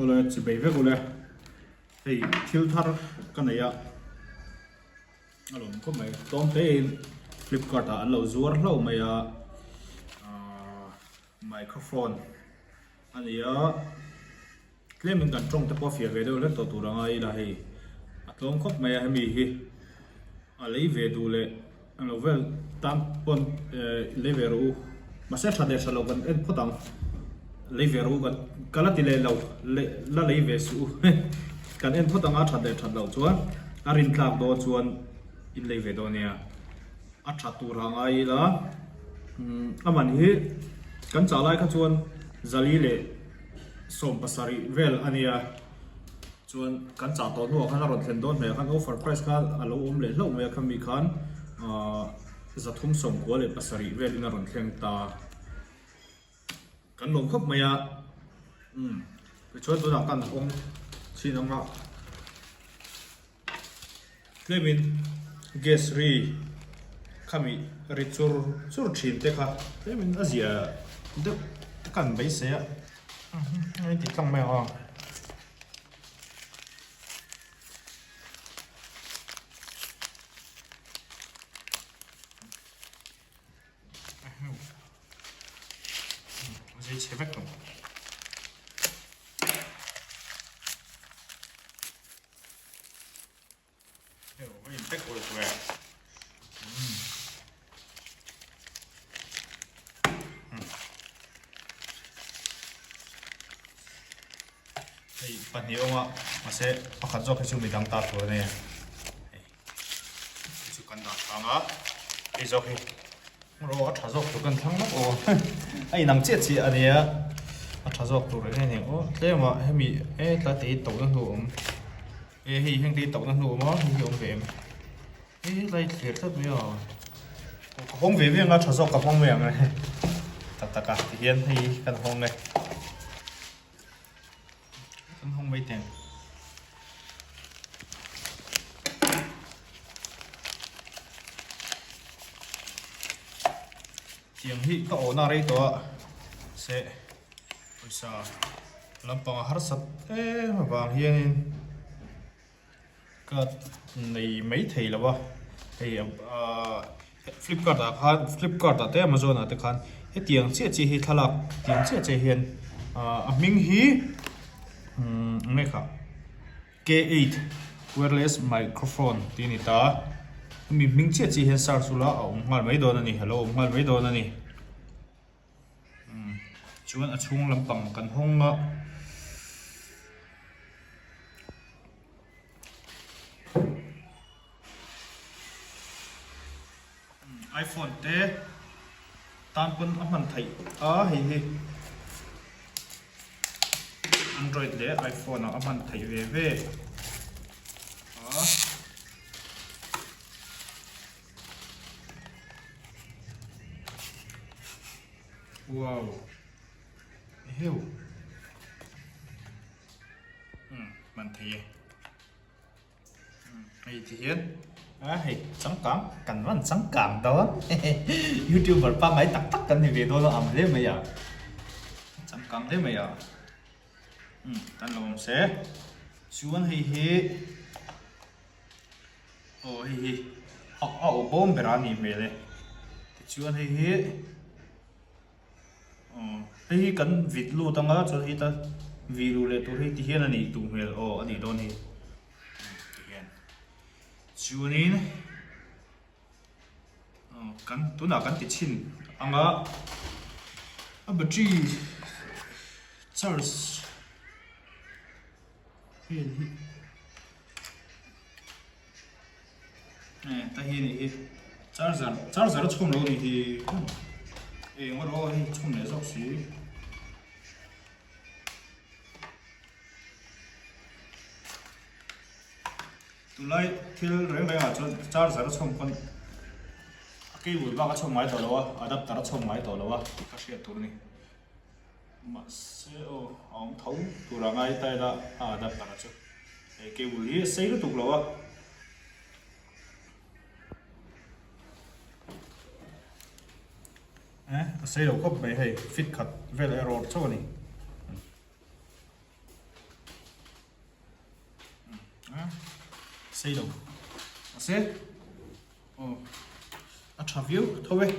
Ole chỉ bảy vết ole thì thiếu thar cái này à alo có mấy tóm thế Flipkart à lâu zuar lâu mấy microphone anh ấy claim mình cần trong tập phía về đâu lên tổ tụ rằng ai là hay tóm khóc mấy hay mi hi lấy về đủ lệ anh lâu về tam pon lấy về rồi mà sẽ thay đổi lâu gần em có tăng lấy về rồi gần cái là tỷ lệ lâu lấy về số kan en photang a that lo chuan a rin tlak do chuan in lei ve do nia a that tur hang ai la aman hi kan chalai kha chuan zali le som pasari vel ania chuan kan cha to no khan ron thlen don me khan offer price khan alo le lo me khan mi khan zathum som ko le pasari vel in ron thleng ta kan lom khop maya chuan tu da kan ong xin ông ạ Clemin gas ri kami ri chur thin te kha Clemin azia de kan bai se ai ti kang mai ha Zai che vek không tách rồi về thì phần nhiều ông ạ mà sẽ bắt do cái chung mình đang tạt rồi này chỉ cần đặt thằng á cái do cái rồi thả dọc tụi cần thằng nó ô ai nằm chết chị anh ấy thả dọc tụi này này ô thế mà hay bị ta tí tàu đang ngủ hi hang tí tàu đang ngủ mà hi ông về lại thiệt thật bây giờ không về viên nó thở dốc cả phong miệng này tất cả thì hiện thì căn phòng này căn phòng mấy tiền tiếng hi có ổn đây đó sẽ bây giờ làm bằng hard sắt mà bằng hiện cái này mấy thầy là bao thì Flipkart à, Amazon à, khan cái tiếng chỉ hi thalak tiếng chỉ hiền mình hi này cả K8 wireless microphone tin ta mình chỉ hiền sar sula ông ngal mấy đồ này hello ngal mấy đồ này chuan chung làm bằng kan hong iPhone te tan pun aman thai hi Android le iPhone aman thai ve wow hiểu man thai hay thì hiện hay trắng cám cần vẫn trắng cảm đó YouTuber ba mấy tắc tắc cần thì về tôi nó ẩm thế mày à trắng cảm thế mày à tan lòng sẽ xuống hi oh hi học bom berani mày đấy xuống hi hi cần vịt lu tăng á cho hi ta vì lu lệ tôi hi thì hiện là nị tụ mày anh đi đâu nị chuanin kan tuna kan ti chin anga a battery charge hi ta hi ni charger chhum lo ni hi ngoro hi chhum le zok si lại thiếu rèn này à cho charger chom con cái buổi ba cái chom máy tổ lo adapter chom máy tổ lo cái xe tour này mà xe ông thấu tour là ngay tay đó adapter cho cái buổi xe nó tour lo xe đâu có bị hay fit cut vel error cho này xây đâu sẽ view thôi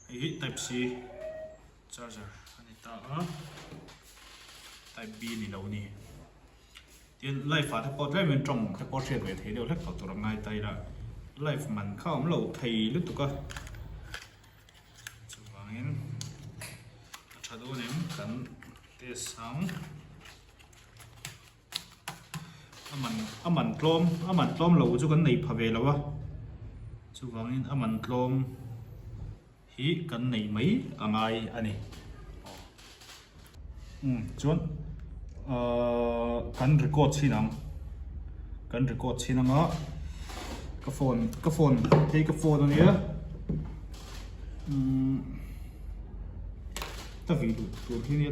hit type C charger anh ta type B ni đâu ni tiền life phát port về mình trồng cái port về thấy đều hết cả tụi ngay tay là life mình không lâu thấy lúc tụi con vàng chả đâu nem cần tê sáng aman tlom lâu chú cần này phá về lâu á chú vàng aman tlom hi cần này mấy ngay anh chuan kan record xin năng á cái phone thấy cái phone này á ta vì đủ khi này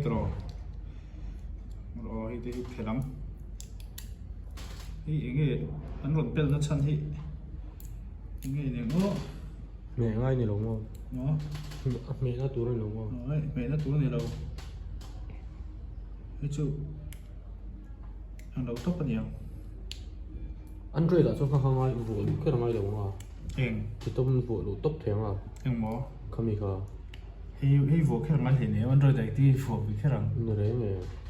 rồi thì phải lắm thì nghe anh còn bel nó chân thì nghe này nó mẹ ngay này đúng không? nó mẹ nó túi này đúng không? đấy mẹ nó túi này đâu cái chú hàng đầu top bao nhiêu Android là cho khang ngay vụ cái là ngay đúng không? em thì tôm vụ đủ top thế mà em mỏ không bị khó hay vụ cái này thì nếu Android đấy thì vụ cái rằng như đấy mẹ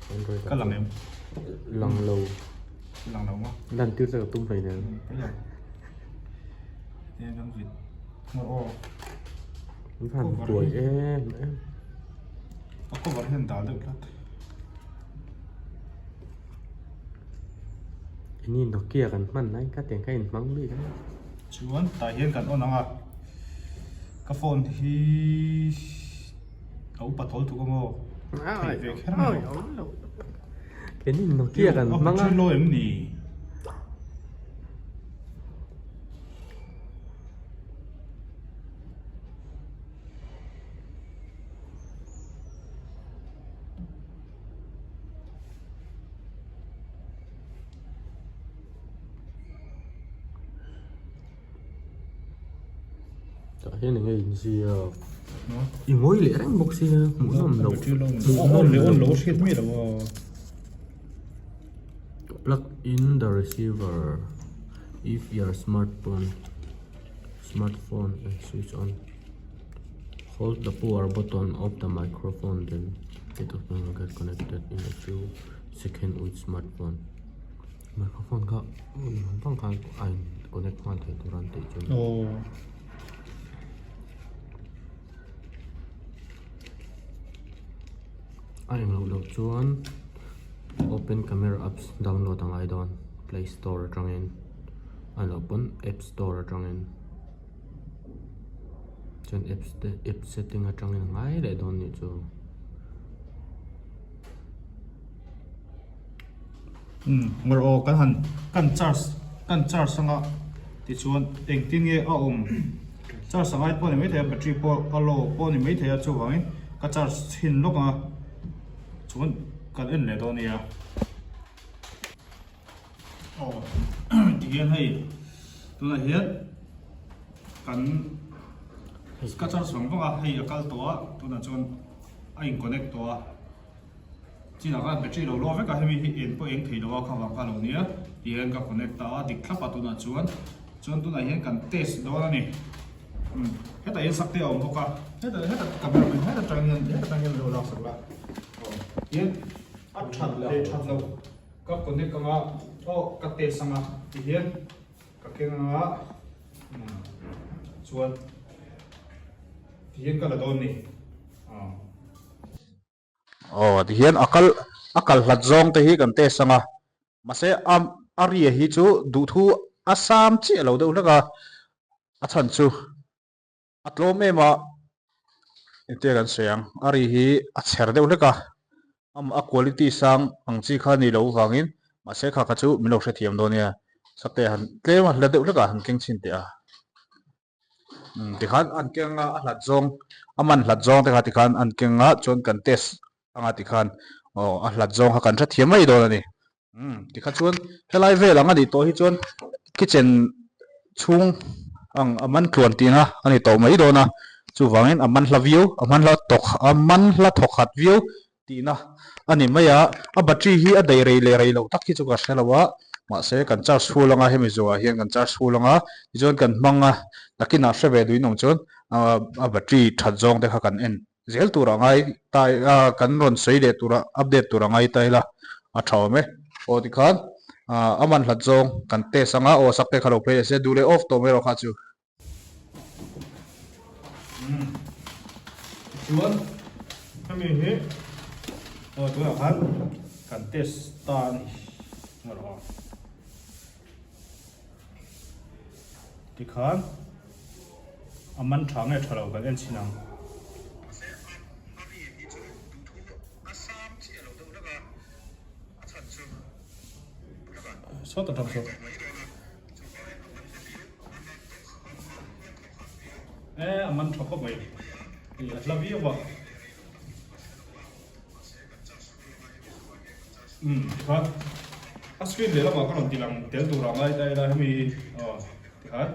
Android cái lần em lần lâu lần đầu mà lần tiếp theo tung phải này cái lần em đang việc ô phản tuổi em có vật hiện tạo được lắm nhìn nó kia gần mình đấy các tiếng cái mắng đi đấy chuan tại hiện cần ôn à cái phone thì ấu bật thổi tụi con phải về cái nào cái nhìn nó kia gần mắng á lôi em nỉ cái này nghe gì ý mỗi lẽ đánh một gì mỗi nằm đầu ôn lỗ xịt mi đâu plug in the receiver if your smartphone and switch on. Hold the power button of the microphone, then it will get connected in a few seconds with smartphone. Microphone ka bang ka ai connect hoàn thành turan te chun. ồ Ai lo chuan open camera apps download ang ai don Play Store atangin an open App Store atangin chun app setting atangin ngai le don ni chu ngor o kan charge sanga ti chuan eng tin nge a charge sanga po ni mai the battery po alo po ni mai the chu wangin ka charge hin loka chuan kan en le don ya ti gen hei tuna hian kan ka charge wang hei akal to tuna chuan a in connect to chỉ là cái battery lâu lâu với cả hemi hiện po eng thei lo kha wa ka lo nia hiện ka connect ta dik thap tu na chuan tu na hiện kan test do na ni hết tại sắc tiêu ông ka hết tại camera mình hết tại trang lo lạc sắc la hiện áp chặt lâu ka connect ka nga ka test sang thì hiện ka ke nga chuan thì hiện ka la don ni thì hiện akal hlat zong te hi kan te sanga mase aria hi chu du thu asam chi lo deuh laka a chan chu atlom ema ente kan siang ari hi a cher deuh leka a quality sang ang chi kha ni lo wangin mase kha kha chu milo hre thiam do nia sakte han tlema hla deuh leka han keng chin te a tikhan an kenga a hlat zong aman hlat zong te kha tikhan an kenga chon kan test anga tikhan a hlat zong ha kan tha thiam mai do ani tikha chuan helai vel anga ni to hi chuan kitchen chung ang aman tluan tinga ani to mai do na chu wangin aman hla view aman hla thok hat view tina ani maya a battery hi a dei rei le rei lo tak hi chu ka hrelawa ma se kan charge fulanga hemi zuwa hian kan charge fulanga tichuan kan hmanga takina hreve dui nong chuan a battery that zawng te kha kan en zel tur angai tai kan ron sei le tura update tur angai taila a thawme o tikhan aman hlat zawng kan te sanga o sakte khalo phei se dule off to mero kha chu chuan hemi hi o tura khan kan test ta ni ngaro tikhan aman thange thalo kan en chinang so ta tham so aman thoko mai atlabi wa ha a screen le la ma kan tilang tel tu ra ngai dai la hemi tikhan